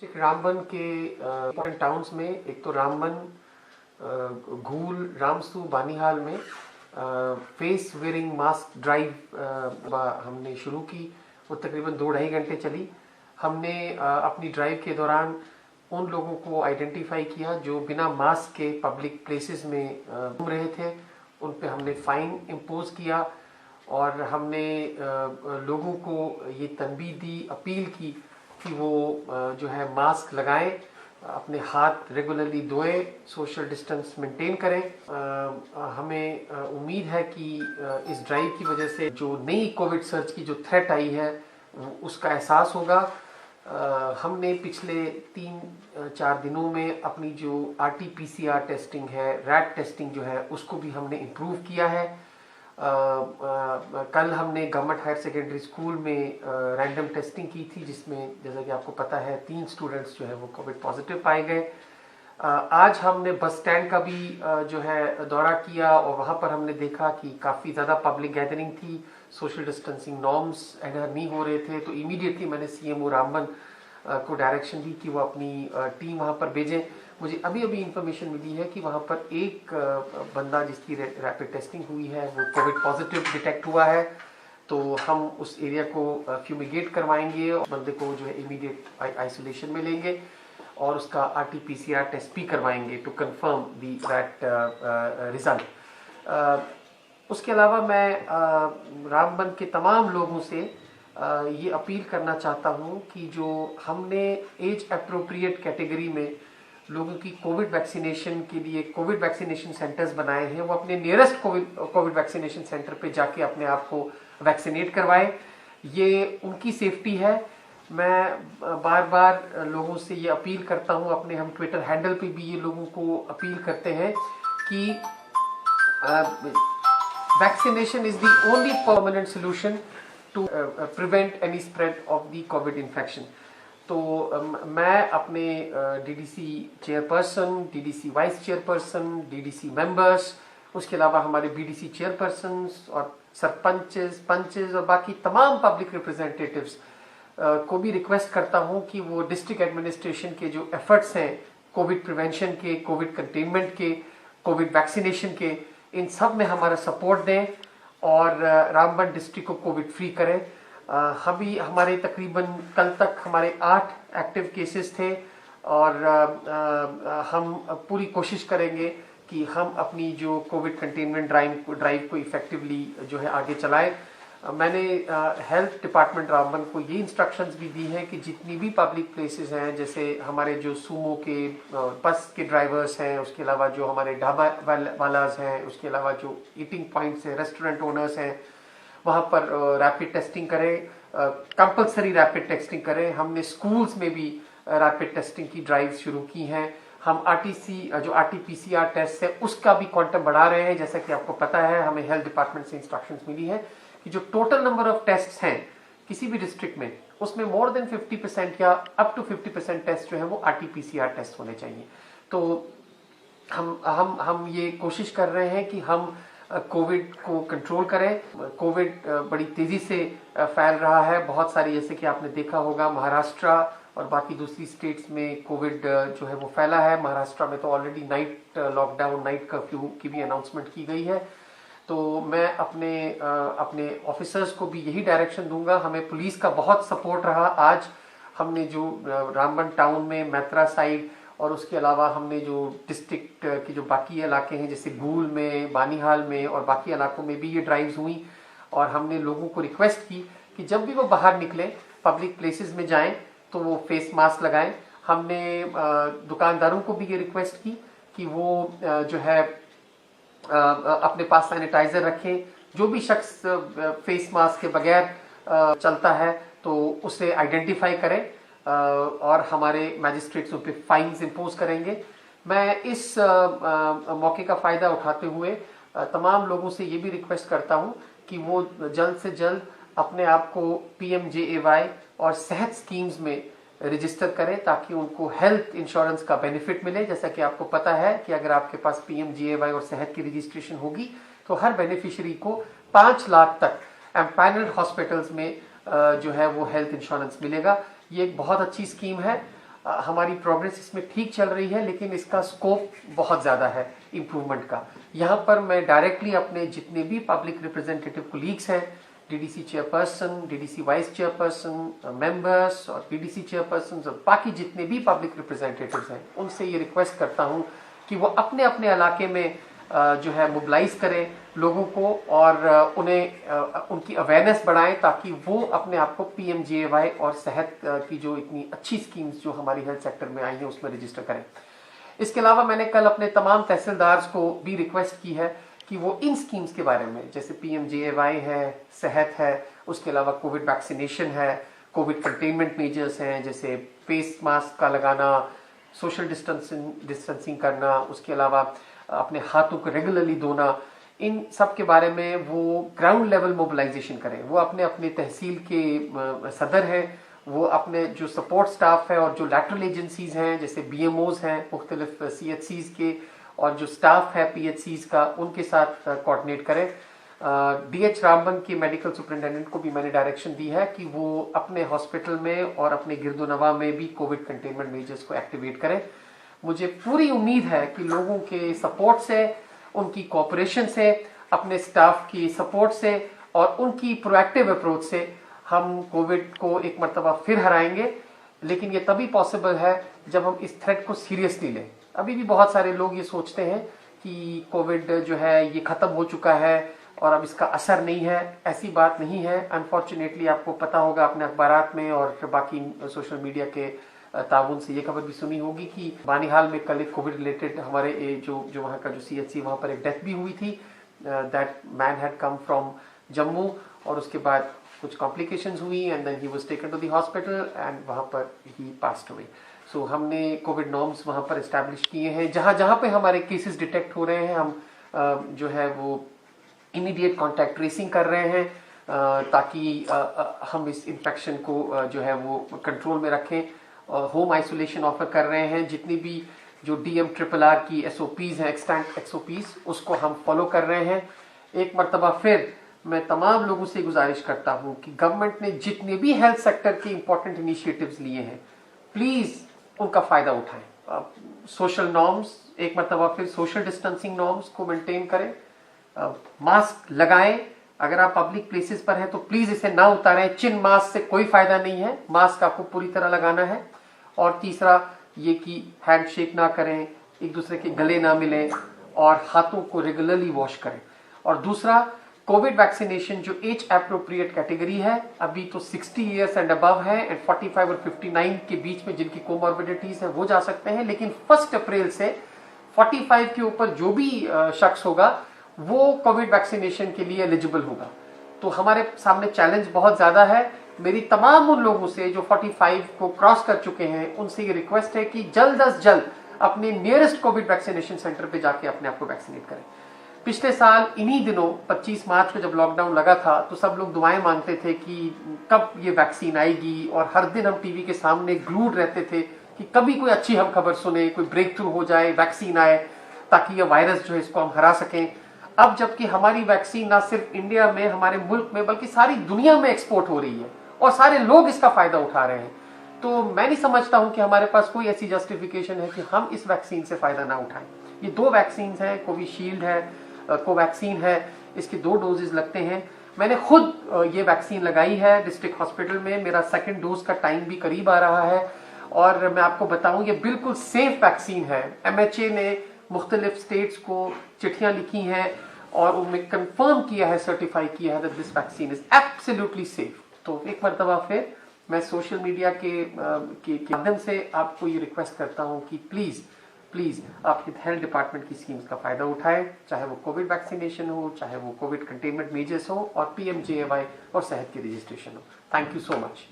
District Ramban के important towns में एक तो रामबन, घूल, रामसू, बानीहाल में फेस वेयरिंग मास्क ड्राइव हमने शुरू की। वो तकरीबन 2-2.5 घंटे चली। हमने अपनी ड्राइव के दौरान उन लोगों को आइडेंटिफाई किया जो बिना मास्क के पब्लिक प्लेसेस में घूम रहे थे। उन पे हमने फाइन इम्पोज किया और हमने लोगों को ये तनबीह दी, अपील की कि वो जो है मास्क लगाएं, अपने हाथ रेगुलरली धोएं, सोशल डिस्टेंस मेंटेन करें। हमें उम्मीद है कि इस ड्राइव की वजह से जो नई कोविड सर्च की जो थ्रेट आई है उसका एहसास होगा। हमने पिछले 3-4 दिनों में अपनी जो RT-PCR टेस्टिंग है, रैट टेस्टिंग जो है, उसको भी हमने इम्प्रूव किया है। कल हमने गवर्नमेंट हायर सेकेंडरी स्कूल में रैंडम टेस्टिंग की थी, जिसमें जैसा कि आपको पता है 3 स्टूडेंट्स जो है वो कोविड पॉजिटिव पाए गए। आज हमने बस स्टैंड का भी जो है दौरा किया और वहाँ पर हमने देखा कि काफ़ी ज़्यादा पब्लिक गैदरिंग थी, सोशल डिस्टेंसिंग नॉर्म्स एडहर नहीं हो रहे थे। तो इमीडिएटली मैंने CMO रामबन को डायरेक्शन दी कि वो अपनी टीम वहाँ पर भेजें। मुझे अभी इन्फॉर्मेशन मिली है कि वहाँ पर एक बंदा जिसकी रैपिड टेस्टिंग हुई है वो कोविड पॉजिटिव डिटेक्ट हुआ है। तो हम उस एरिया को फ्यूमिगेट करवाएंगे और बंदे को जो है इमीडिएट आइसोलेशन में लेंगे और उसका RT-PCR टेस्ट भी करवाएंगे to confirm the that result. उसके अलावा मैं रामबन के तमाम लोगों से ये अपील करना चाहता हूँ कि जो हमने एज अप्रोप्रिएट कैटेगरी में लोगों की कोविड वैक्सीनेशन के लिए कोविड वैक्सीनेशन सेंटर्स बनाए हैं, वो अपने नियरेस्ट कोविड वैक्सीनेशन सेंटर पे जाके अपने आप को वैक्सीनेट करवाएं। ये उनकी सेफ्टी है। मैं बार बार लोगों से ये अपील करता हूँ, अपने हम ट्विटर हैंडल पे भी ये लोगों को अपील करते हैं कि vaccination is the only permanent solution to prevent any spread of the covid infection. तो मैं अपने DDC chairperson, DDC vice chairperson, DDC members, उसके अलावा हमारे BDC चेयरपर्सन्स और सरपंचेस, पंचेस और बाकी तमाम पब्लिक रिप्रेजेंटेटिव्स को भी रिक्वेस्ट करता हूं कि वो डिस्ट्रिक्ट एडमिनिस्ट्रेशन के जो एफर्ट्स हैं कोविड प्रिवेंशन के, कोविड कंटेनमेंट के, कोविड वैक्सीनेशन के, इन सब में हमारा सपोर्ट दें और रामबन डिस्ट्रिक्ट को कोविड फ्री करें। हमारे तकरीबन कल तक हमारे 8 एक्टिव केसेस थे और हम पूरी कोशिश करेंगे कि हम अपनी जो कोविड कंटेनमेंट ड्राइव को इफेक्टिवली जो है आगे चलाएं। मैंने हेल्थ डिपार्टमेंट रामबन को ये इंस्ट्रक्शंस भी दी हैं कि जितनी भी पब्लिक प्लेसेस हैं, जैसे हमारे जो सूमो के बस के ड्राइवर्स हैं, उसके अलावा जो हमारे ढाबा वालाज हैं, उसके अलावा जो ईटिंग पॉइंट्स हैं, रेस्टोरेंट ओनर्स हैं, वहाँ पर रैपिड टेस्टिंग करें, कंपलसरी रैपिड टेस्टिंग करें। हमने स्कूल्स में भी रैपिड टेस्टिंग की ड्राइव शुरू की हैं। हम जो RT-PCR टेस्ट है उसका भी क्वांटम बढ़ा रहे हैं। जैसा कि आपको पता है, हमें हेल्थ डिपार्टमेंट से इंस्ट्रक्शंस मिली है कि जो टोटल नंबर ऑफ टेस्ट हैं किसी भी डिस्ट्रिक्ट में, उसमें मोर देन 50% या अप टू 50% टेस्ट जो है वो RT-PCR टेस्ट होने चाहिए। तो हम ये कोशिश कर रहे हैं कि हम कोविड को कंट्रोल करें। कोविड बड़ी तेजी से फैल रहा है। बहुत सारी, जैसे कि आपने देखा होगा, महाराष्ट्र और बाकी दूसरी स्टेट्स में कोविड जो है वो फैला है। महाराष्ट्र में तो already night lockdown, night curfew की भी अनाउंसमेंट की गई है। तो मैं अपने ऑफिसर्स को भी यही डायरेक्शन दूंगा। हमें पुलिस का बहुत सपोर्ट रहा। आज हमने जो रामबन टाउन में मैत्रा साइड और उसके अलावा हमने जो डिस्ट्रिक्ट के जो बाकी इलाके हैं, जैसे घूल में, बानीहाल में और बाकी इलाकों में भी ये ड्राइव्स हुई और हमने लोगों को रिक्वेस्ट की कि जब भी वो बाहर निकले, पब्लिक प्लेसेस में जाएं, तो वो फेस मास्क लगाएं। हमने दुकानदारों को भी ये रिक्वेस्ट की कि वो जो है अपने पास सैनिटाइजर रखें। जो भी शख्स फेस मास्क के बगैर चलता है तो उसे आइडेंटिफाई करें और हमारे मैजिस्ट्रेट्स उन पे फाइन्स इंपोज करेंगे। मैं इस मौके का फायदा उठाते हुए तमाम लोगों से ये भी रिक्वेस्ट करता हूँ कि वो जल्द से जल्द अपने आप को PMJAY और सेहत स्कीम्स में रजिस्टर करें ताकि उनको हेल्थ इंश्योरेंस का बेनिफिट मिले। जैसा कि आपको पता है कि अगर आपके पास PMJAY और सेहत की रजिस्ट्रेशन होगी तो हर बेनिफिशियरी को 5 लाख तक एम्पैनल्ड हॉस्पिटल्स में जो है वो हेल्थ इंश्योरेंस मिलेगा। ये एक बहुत अच्छी स्कीम है। हमारी प्रोग्रेस इसमें ठीक चल रही है, लेकिन इसका स्कोप बहुत ज़्यादा है इम्प्रूवमेंट का। यहाँ पर मैं डायरेक्टली अपने जितने भी पब्लिक रिप्रेजेंटेटिव कोलीग्स हैं, DDC chairperson, DDC vice chairperson, members और पीडीसी चेयरपर्सन और बाकी जितने भी पब्लिक रिप्रेजेंटेटिव्स हैं, उनसे ये रिक्वेस्ट करता हूँ कि वो अपने अपने इलाके में जो है मोबिलाइज करें लोगों को और उन्हें उनकी अवेयरनेस बढ़ाएं, ताकि वो अपने आप को PMJAY और सेहत की जो इतनी अच्छी स्कीम्स जो हमारी हेल्थ सेक्टर में आई हैं उसमें रजिस्टर करें। इसके अलावा मैंने कल अपने तमाम तहसीलदार्स को भी रिक्वेस्ट की है कि वो इन स्कीम्स के बारे में, जैसे PMJAY है, सेहत है, उसके अलावा कोविड वैक्सीनेशन है, कोविड कंटेनमेंट मेजर्स हैं जैसे फेस मास्क का लगाना, सोशल डिस्टेंसिंग करना, उसके अलावा अपने हाथों को रेगुलरली धोना, इन सब के बारे में वो ग्राउंड लेवल मोबिलाइजेशन करें। वो अपने अपने तहसील के सदर हैं, वो अपने जो सपोर्ट स्टाफ है और जो लैटरल एजेंसीज हैं जैसे BMOs हैं मुख्तलिफ CHCs के, और जो स्टाफ है PHCs का, उनके साथ कोऑर्डिनेट करें। DH रामबन के मेडिकल सुपरिटेंडेंट को भी मैंने डायरेक्शन दी है कि वो अपने हॉस्पिटल में और अपने गिरदोनवा में भी कोविड कंटेनमेंट मेजर्स को एक्टिवेट करें। मुझे पूरी उम्मीद है कि लोगों के सपोर्ट से, उनकी कोऑपरेशन से, अपने स्टाफ की सपोर्ट से और उनकी प्रोएक्टिव अप्रोच से हम कोविड को एक मर्तबा फिर हराएंगे। लेकिन ये तभी पॉसिबल है जब हम इस थ्रेट को सीरियसली लें। अभी भी बहुत सारे लोग ये सोचते हैं कि कोविड जो है ये खत्म हो चुका है और अब इसका असर नहीं है। ऐसी बात नहीं है। अनफॉर्चुनेटली आपको पता होगा, अपने अखबारात में और बाकी सोशल मीडिया के ताउन से ये खबर भी सुनी होगी कि बानिहाल में कल एक कोविड रिलेटेड हमारे जो वहाँ का जो CHC, वहाँ पर एक डेथ भी हुई थी। That man had come from Jammu और उसके बाद कुछ कॉम्प्लिकेशंस हुई and then he was taken to the hospital and वहाँ पर ही पास्ड अवे। सो हमने कोविड नॉर्म्स वहाँ पर इस्टेब्लिश किए हैं। जहाँ जहाँ पे हमारे केसेस डिटेक्ट हो रहे हैं, हम जो है वो इमीडिएट कॉन्टैक्ट ट्रेसिंग कर रहे हैं ताकि हम इस इन्फेक्शन को जो है वो कंट्रोल में रखें। होम आइसोलेशन ऑफर कर रहे हैं। जितनी भी जो DMRRR की SOPs हैं, एक्सटेंट SOPs, उसको हम फॉलो कर रहे हैं। एक मर्तबा फिर मैं तमाम लोगों से गुजारिश करता हूं कि गवर्नमेंट ने जितने भी हेल्थ सेक्टर के इंपॉर्टेंट इनिशिएटिव्स लिए हैं, प्लीज उनका फायदा उठाएं। सोशल नॉर्म्स, एक मर्तबा फिर सोशल डिस्टेंसिंग नॉर्म्स को मेंटेन करें, मास्क लगाएं। अगर आप पब्लिक प्लेसेस पर हैं तो प्लीज इसे ना उतारें। चिन मास्क से कोई फायदा नहीं है, मास्क आपको पूरी तरह लगाना है। और तीसरा ये कि हैंडशेक ना करें, एक दूसरे के गले ना मिलें और हाथों को रेगुलरली वॉश करें। और दूसरा, कोविड वैक्सीनेशन जो एज एप्रोप्रिएट कैटेगरी है, अभी तो 60 ईयर्स एंड अबव है एंड 45 और 59 के बीच में जिनकी कोमॉर्बिडिटीज है वो जा सकते हैं। लेकिन 1 अप्रैल से 45 के ऊपर जो भी शख्स होगा वो कोविड वैक्सीनेशन के लिए एलिजिबल होगा। तो हमारे सामने चैलेंज बहुत ज्यादा है। मेरी तमाम उन लोगों से जो 45 को क्रॉस कर चुके हैं, उनसे ये रिक्वेस्ट है कि जल्द अज जल्द अपने नियरेस्ट कोविड वैक्सीनेशन सेंटर पे जाके अपने आप को वैक्सीनेट करें। पिछले साल इन्हीं दिनों 25 मार्च को जब लॉकडाउन लगा था तो सब लोग दुआएं मांगते थे कि कब ये वैक्सीन आएगी, और हर दिन हम टीवी के सामने ग्लूड रहते थे कि कभी कोई अच्छी हम खबर सुने, कोई ब्रेक थ्रू हो जाए, वैक्सीन आए ताकि ये वायरस जो है इसको हम हरा सकें। अब जबकि हमारी वैक्सीन ना सिर्फ इंडिया में, हमारे मुल्क में, बल्कि सारी दुनिया में एक्सपोर्ट हो रही है और सारे लोग इसका फायदा उठा रहे हैं, तो मैं नहीं समझता हूं कि हमारे पास कोई ऐसी जस्टिफिकेशन है कि हम इस वैक्सीन से फायदा ना उठाएं। ये 2 वैक्सीन हैं, कोविशील्ड है, कोवैक्सीन है, इसके 2 डोजेज लगते हैं। मैंने खुद ये वैक्सीन लगाई है डिस्ट्रिक्ट हॉस्पिटल में। मेरा 2nd डोज का टाइम भी करीब आ रहा है और मैं आपको बताऊं ये बिल्कुल सेफ वैक्सीन है। MHA ने मुख्तलिफ स्टेट्स को चिट्ठियां लिखी हैं और उनमें कंफर्म किया है, सर्टिफाई किया है that this vaccine is absolutely safe. तो एक मरतबा फिर मैं सोशल मीडिया के माध्यम से आपको ये रिक्वेस्ट करता हूं कि प्लीज आप हेल्थ डिपार्टमेंट की स्कीम्स का फायदा उठाएं, चाहे वो कोविड वैक्सीनेशन हो, चाहे वो कोविड कंटेनमेंट मेजर्स हो और PMJAY और सेहत की रजिस्ट्रेशन हो। Thank you so much.